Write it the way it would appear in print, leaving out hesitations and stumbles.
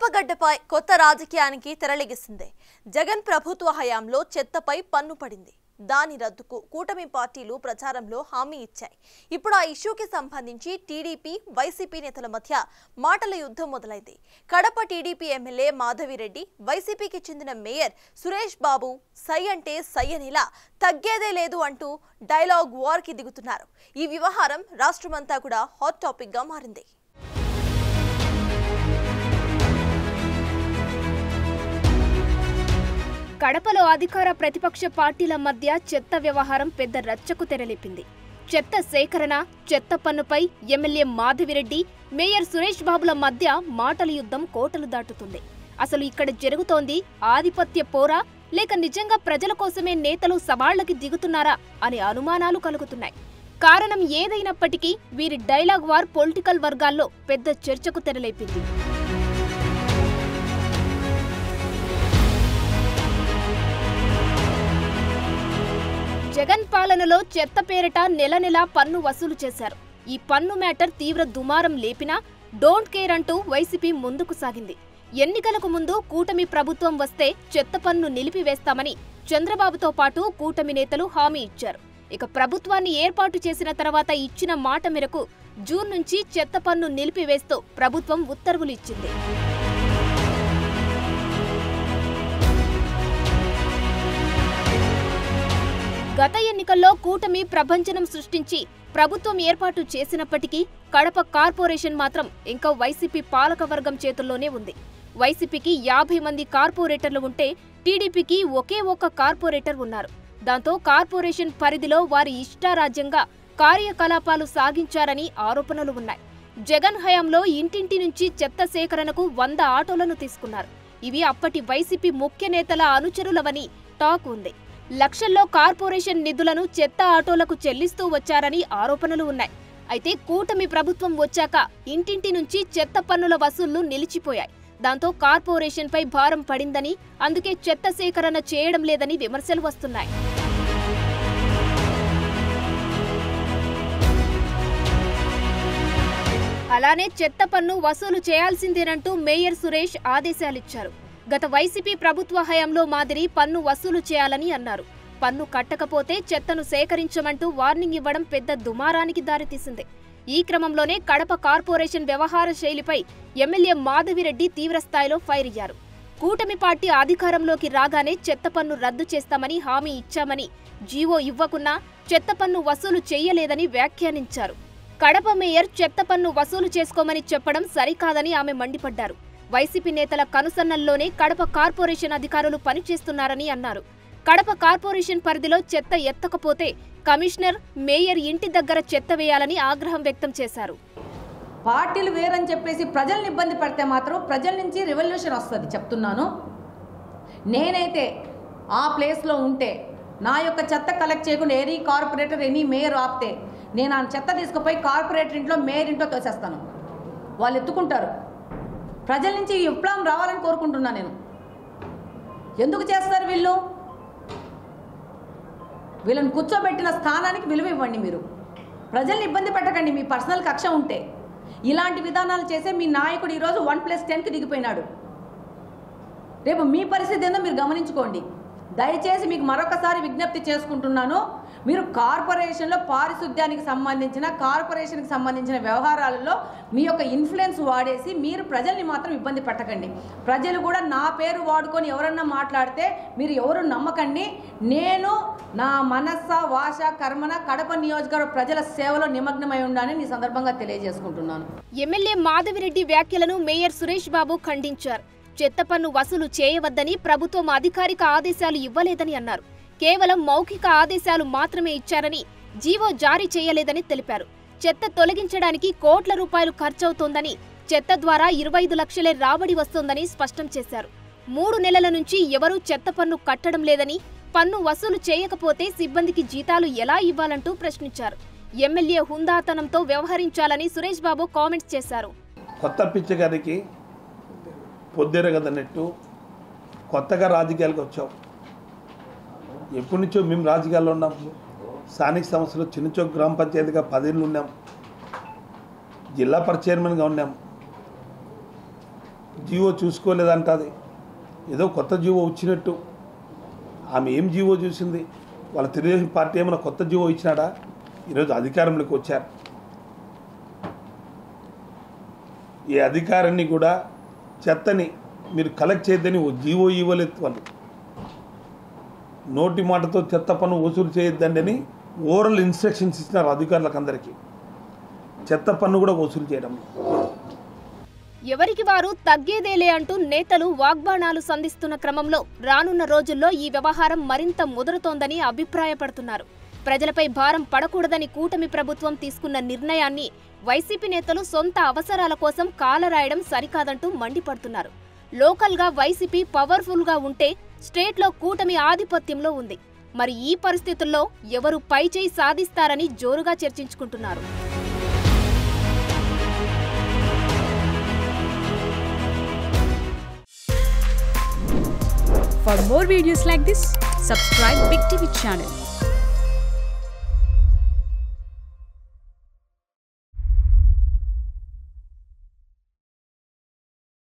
కడపగడ్డపై కొత్త రాజకీయానికి తెరలిగిసింది. జగన్ ప్రభుత్వ హయాంలో చెత్తపై పన్ను పడింది. దాని రద్దుకు కూటమి పార్టీలు ప్రచారంలో హామీ ఇచ్చాయి. ఇప్పుడు ఆ ఇష్యూకి సంబంధించి టీడీపీ, వైసీపీ నేతల మధ్య మాటల యుద్ధం మొదలైంది. కడప టీడీపీ ఎమ్మెల్యే మాధవిరెడ్డి, వైసీపీకి చెందిన మేయర్ సురేష్ బాబు సై అంటే సై అనేలా తగ్గేదే లేదు అంటూ డైలాగ్ వార్కి దిగుతున్నారు. ఈ వ్యవహారం రాష్ట్రమంతా కూడా హాట్ టాపిక్ గా మారింది. కడపలో అధికార ప్రతిపక్ష పార్టీల మధ్య చెత్త వ్యవహారం పెద్ద రచ్చకు తెరలేపింది. చెత్త సేకరణ, చెత్త పన్నుపై ఎమ్మెల్యే మాధవిరెడ్డి, మేయర్ సురేష్ బాబుల మధ్య మాటల యుద్ధం కోటలు దాటుతుంది. అసలు ఇక్కడ జరుగుతోంది ఆధిపత్య పోరా, లేక నిజంగా ప్రజల కోసమే నేతలు సవాళ్లకి దిగుతున్నారా అనే అనుమానాలు కలుగుతున్నాయి. కారణం ఏదైనప్పటికీ వీరి డైలాగ్ వార్ పొలిటికల్ వర్గాల్లో పెద్ద చర్చకు తెరలేపింది. జగన్ పాలనలో చెత్త పేరిట నెల నెలా పన్ను వసూలు చేశారు. ఈ పన్ను మ్యాటర్ తీవ్ర దుమారం లేపినా డోంట్ కేర్ అంటూ వైసీపీ ముందుకు సాగింది. ఎన్నికలకు ముందు కూటమి ప్రభుత్వం వస్తే చెత్త పన్ను నిలిపివేస్తామని చంద్రబాబుతో పాటు కూటమి నేతలు హామీ ఇచ్చారు. ఇక ప్రభుత్వాన్ని ఏర్పాటు చేసిన తర్వాత ఇచ్చిన మాట మేరకు జూన్ నుంచి చెత్త పన్ను నిలిపివేస్తూ ప్రభుత్వం ఉత్తర్వులు ఇచ్చింది. గత ఎన్నికల్లో కూటమి ప్రభంజనం సృష్టించి ప్రభుత్వం ఏర్పాటు చేసినప్పటికీ కడప కార్పొరేషన్ మాత్రం ఇంకా వైసీపీ పాలకవర్గం చేతుల్లోనే ఉంది. వైసీపీకి 50 మంది కార్పొరేటర్లు ఉంటే టీడీపీకి ఒకే ఒక్క కార్పొరేటర్ ఉన్నారు. దాంతో కార్పొరేషన్ పరిధిలో వారి ఇష్టారాజ్యంగా కార్యకలాపాలు సాగించారని ఆరోపణలు ఉన్నాయి. జగన్ హయాంలో ఇంటింటి నుంచి చెత్త సేకరణకు 100 ఆటోలను తీసుకున్నారు. ఇవి అప్పటి వైసీపీ ముఖ్య నేతల అనుచరులవని టాక్ ఉంది. లక్షల్లో కార్పొరేషన్ నిధులను చెత్త ఆటోలకు చెల్లిస్తూ వచ్చారని ఆరోపణలు ఉన్నాయి. అయితే కూటమి ప్రభుత్వం వచ్చాక ఇంటింటి నుంచి చెత్త పన్నుల వసూళ్లు నిలిచిపోయాయి. దాంతో కార్పొరేషన్పై భారం పడిందని, అందుకే చెత్త సేకరణ చేయడం లేదని విమర్శలు వస్తున్నాయి. అలానే చెత్త పన్ను వసూలు చేయాల్సిందేనంటూ మేయర్ సురేష్ ఆదేశాలిచ్చారు. గత వైసీపీ ప్రభుత్వ హయాంలో మాదిరి పన్ను వసూలు చేయాలని అన్నారు. పన్ను కట్టకపోతే చెత్తను సేకరించమంటూ వార్నింగ్ ఇవ్వడం పెద్ద దుమారానికి దారితీసింది. ఈ క్రమంలోనే కడప కార్పొరేషన్ వ్యవహార శైలిపై ఎమ్మెల్యే మాధవిరెడ్డి తీవ్రస్థాయిలో ఫైర్ అయ్యారు. కూటమి పార్టీ అధికారంలోకి రాగానే చెత్త పన్ను రద్దు చేస్తామని హామీ ఇచ్చామని, జీవో ఇవ్వకున్నా చెత్త పన్ను వసూలు చేయలేదని వ్యాఖ్యానించారు. కడప మేయర్ చెత్త పన్ను వసూలు చేసుకోమని చెప్పడం సరికాదని ఆమె మండిపడ్డారు. వైసీపీ నేతల కనుసన్నల్లోనే కడప కార్పొరేషన్ అధికారులు పనిచేస్తున్నారని అన్నారు. కడప కార్పొరేషన్ పరిధిలో చెత్త ఎత్తకపోతే కమిషనర్, మేయర్ ఇంటి దగ్గర చెత్త వేయాలని ఆగ్రహం వ్యక్తం చేశారు. పార్టీలు వేరని చెప్పేసి ప్రజల్ని ఇబ్బంది పడితే మాత్రం ప్రజల నుంచి రెవల్యూషన్ వస్తుంది చెప్తున్నాను. నేనైతే ఆ ప్లేస్లో ఉంటే నా యొక్క చెత్త కలెక్ట్ చేయకుండా ఎనీ కార్పొరేటర్, ఎనీ మేయర్ ఆపితే నేను ఆ చెత్త తీసుకుపోయి కార్పొరేటర్ ఇంట్లో, మేయర్ ఇంట్లో తోసేస్తాను. వాళ్ళు ఎత్తుకుంటారు. ప్రజల నుంచి విప్లవం రావాలని కోరుకుంటున్నాను నేను. ఎందుకు చేస్తారు వీళ్ళని కూర్చోబెట్టిన స్థానానికి విలువ ఇవ్వండి. మీరు ప్రజల్ని ఇబ్బంది పెట్టకండి. మీ పర్సనల్ కక్ష ఉంటే ఇలాంటి విధానాలు చేసే మీ నాయకుడు ఈరోజు 1+10కి దిగిపోయినాడు. రేపు మీ పరిస్థితి ఏందో మీరు గమనించుకోండి. దయచేసి మీకు మరొకసారి విజ్ఞప్తి చేసుకుంటున్నాను. మీరు కార్పొరేషన్లో పారిశుద్ధ్యానికి సంబంధించిన, కార్పొరేషన్కి సంబంధించిన వ్యవహారాలలో మీ యొక్క ఇన్ఫ్లుయెన్స్ వాడేసి మీరు ప్రజల్ని మాత్రం ఇబ్బంది పెట్టకండి. ప్రజలు కూడా నా పేరు వాడుకొని ఎవరన్నా మాట్లాడితే మీరు ఎవరు నమ్మకండి. నేను నా మనస్స, వాచ, కర్మన కడప నియోజకవర్గ ప్రజల సేవలో నిమగ్నమై ఉండాలని ఈ సందర్భంగా తెలియజేసుకుంటున్నాను. ఎమ్మెల్యే మాధవిరెడ్డి వ్యాఖ్యలను మేయర్ సురేష్ బాబు ఖండించారు. చెత్త పన్ను వసూలు చేయవద్దని ప్రభుత్వం అధికారిక ఆదేశాలు ఇవ్వలేదని అన్నారు. కేవలం మౌఖిక ఆదేశాలు మాత్రమే ఇచ్చారని, జీవో జారీ చేయలేదని తెలిపారు. చెత్త తొలగించడానికి కోట్ల రూపాయలు ఖర్చవుతోందని, చెత్త ద్వారా 25 లక్షలే రాబడి వస్తోందని స్పష్టం చేశారు. 3 నెలల నుంచి ఎవరూ చెత్త పన్ను కట్టడం లేదని, పన్ను వసూలు చేయకపోతే సిబ్బందికి జీతాలు ఎలా ఇవ్వాలంటూ ప్రశ్నించారు. ఎమ్మెల్యే హుందాతనంతో వ్యవహరించాలని సురేష్ బాబు కామెంట్స్ చేశారు. కొత్త పిచ్చగారికి పొద్దురగదన్నట్టు కొత్తగా రాజకీయాలకు వచ్చాం. ఎప్పటి నుంచో మేము రాజకీయాల్లో ఉన్నాం. స్థానిక సంస్థలు చిన్నచోక్ గ్రామ పంచాయతీగా 10 ఏళ్ళు ఉన్నాం. జిల్లా పరిషత్ చైర్మన్గా ఉన్నాం. జీవో చూసుకోలేదంటది. ఏదో కొత్త జీవో వచ్చినట్టు. ఆమె ఏం జీవో చూసింది? వాళ్ళ తెలుగుదేశం పార్టీ ఏమైనా కొత్త జీవో ఇచ్చినాడా? ఈరోజు అధికారంలోకి వచ్చారు. ఈ అధికారాన్ని కూడా చెత్తని మీరు కలెక్ట్ చేయొద్దని ఓ జీవో ఇవ్వలేదు. వాళ్ళు నోటి మాటతో చెత్త పన్ను వసూలు చేయొద్దండి అని ఓరల్ ఇన్స్ట్రక్షన్స్ ఇచ్చినారు అధికారులకు అందరికీ. చెత్త పన్ను కూడా వసూలు చేయడం. ఎవరికి వారు తగ్గేదేలే అంటూ నేతలు వాగ్బాణాలు సంధిస్తున్న క్రమంలో రానున్న రోజుల్లో ఈ వ్యవహారం మరింత ముదురుతోందని అభిప్రాయపడుతున్నారు. ప్రజలపై భారం పడకూడదని కూటమి ప్రభుత్వం తీసుకున్న నిర్ణయాన్ని వైసీపీ నేతలు సొంత అవసరాల కోసం కాలరాయడం సరికాదంటూ మండిపడుతున్నారు. లోకల్గా వైసీపీ పవర్ఫుల్గా ఉంటే స్టేట్లో కూటమి ఆధిపత్యంలో ఉంది. మరి ఈ పరిస్థితుల్లో ఎవరు పైచేయి సాధిస్తారని జోరుగా చర్చించుకుంటున్నారు. For more videos like this, subscribe Big TV channel.